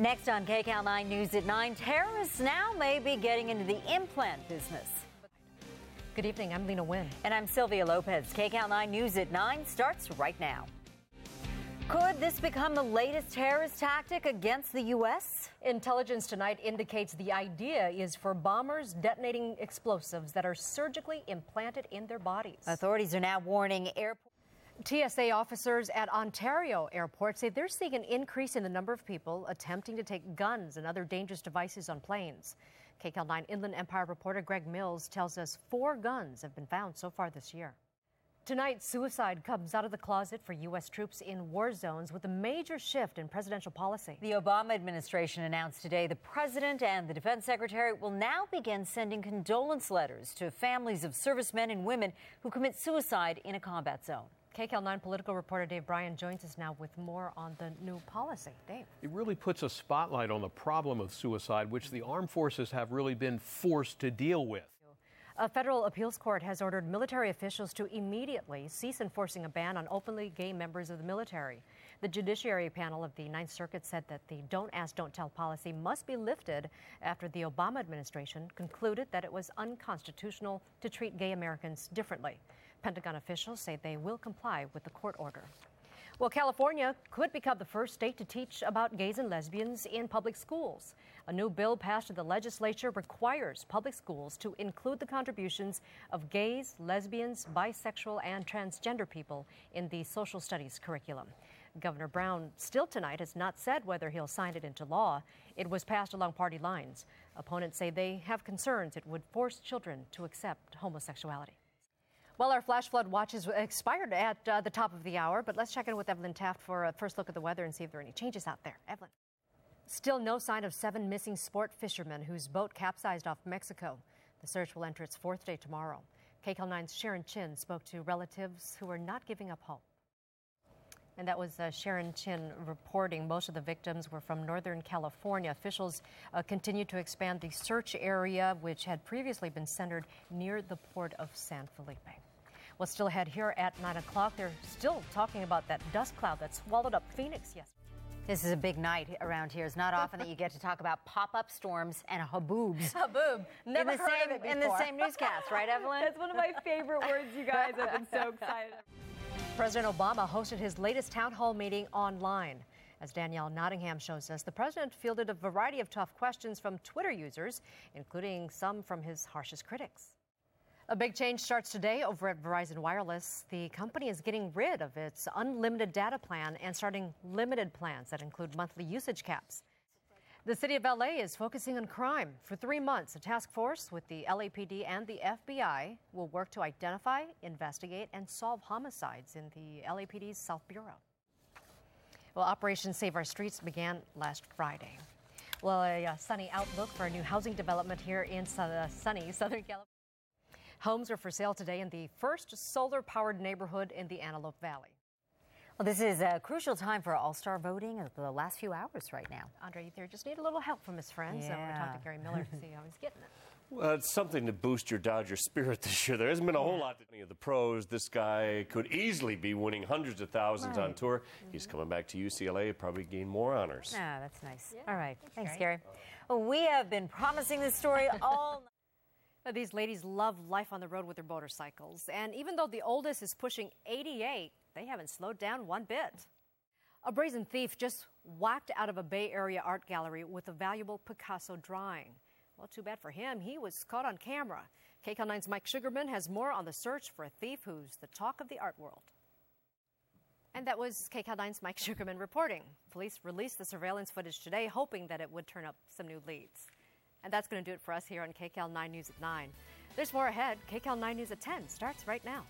Next on KCAL9 News at 9, terrorists now may be getting into the implant business. Good evening, I'm Leyna Nguyen. And I'm Sylvia Lopez. KCAL9 News at 9 starts right now. Could this become the latest terrorist tactic against the U.S.? Intelligence tonight indicates the idea is for bombers detonating explosives that are surgically implanted in their bodies. Authorities are now warning airports. TSA officers at Ontario Airport say they're seeing an increase in the number of people attempting to take guns and other dangerous devices on planes. KCAL9 Inland Empire reporter Greg Mills tells us 4 guns have been found so far this year. Tonight, suicide comes out of the closet for U.S. troops in war zones with a major shift in presidential policy. The Obama administration announced today the president and the defense secretary will now begin sending condolence letters to families of servicemen and women who commit suicide in a combat zone. KCAL9 political reporter Dave Bryan joins us now with more on the new policy. Dave. It really puts a spotlight on the problem of suicide, which the armed forces have really been forced to deal with. A federal appeals court has ordered military officials to immediately cease enforcing a ban on openly gay members of the military. The Judiciary panel of the Ninth Circuit said that the Don't Ask, Don't Tell policy must be lifted after the Obama administration concluded that it was unconstitutional to treat gay Americans differently. Pentagon officials say they will comply with the court order. Well, California could become the first state to teach about gays and lesbians in public schools. A new bill passed in the legislature requires public schools to include the contributions of gays, lesbians, bisexual, and transgender people in the social studies curriculum. Governor Brown still tonight has not said whether he'll sign it into law. It was passed along party lines. Opponents say they have concerns it would force children to accept homosexuality. Well, our flash flood watch is expired at the top of the hour, but let's check in with Evelyn Taft for a first look at the weather and see if there are any changes out there. Evelyn. Still no sign of 7 missing sport fishermen whose boat capsized off Mexico. The search will enter its 4th day tomorrow. KCAL9's Sharon Chin spoke to relatives who are not giving up hope. And that was Sharon Chin reporting. Most of the victims were from Northern California. Officials continue to expand the search area, which had previously been centered near the port of San Felipe. Well, still ahead here at 9 o'clock, they're still talking about that dust cloud that swallowed up Phoenix yesterday. This is a big night around here. It's not often that you get to talk about pop-up storms and haboobs. Haboob. Never heard of it before. In the same newscast, right, Evelyn? That's one of my favorite words, you guys. I've been so excited. President Obama hosted his latest town hall meeting online. As Danielle Nottingham shows us, the president fielded a variety of tough questions from Twitter users, including some from his harshest critics. A big change starts today over at Verizon Wireless. The company is getting rid of its unlimited data plan and starting limited plans that include monthly usage caps. The city of LA is focusing on crime. For 3 months, a task force with the LAPD and the FBI will work to identify, investigate, and solve homicides in the LAPD's South Bureau. Well, Operation Save Our Streets began last Friday. Well, a sunny outlook for a new housing development here in sunny Southern California. Homes are for sale today in the first solar-powered neighborhood in the Antelope Valley. Well, this is a crucial time for all-star voting of the last few hours right now. Andre, you just need a little help from his friends. So we're talking to Gary Miller to see how he's getting it. Well, it's something to boost your Dodger spirit this year. There hasn't been a whole lot to any of the pros. This guy could easily be winning hundreds of thousands on tour. He's coming back to UCLA, probably gain more honors. Ah, that's nice. Yeah. All right. Thanks, Gary. Well, we have been promising this story all night. These ladies love life on the road with their motorcycles. And even though the oldest is pushing 88, they haven't slowed down one bit. A brazen thief just whacked out of a Bay Area art gallery with a valuable Picasso drawing. Well, too bad for him. He was caught on camera. KCAL9's Mike Sugarman has more on the search for a thief who's the talk of the art world. And that was KCAL9's Mike Sugarman reporting. Police released the surveillance footage today, hoping that it would turn up some new leads. And that's going to do it for us here on KCAL9 News at 9. There's more ahead. KCAL9 News at 10 starts right now.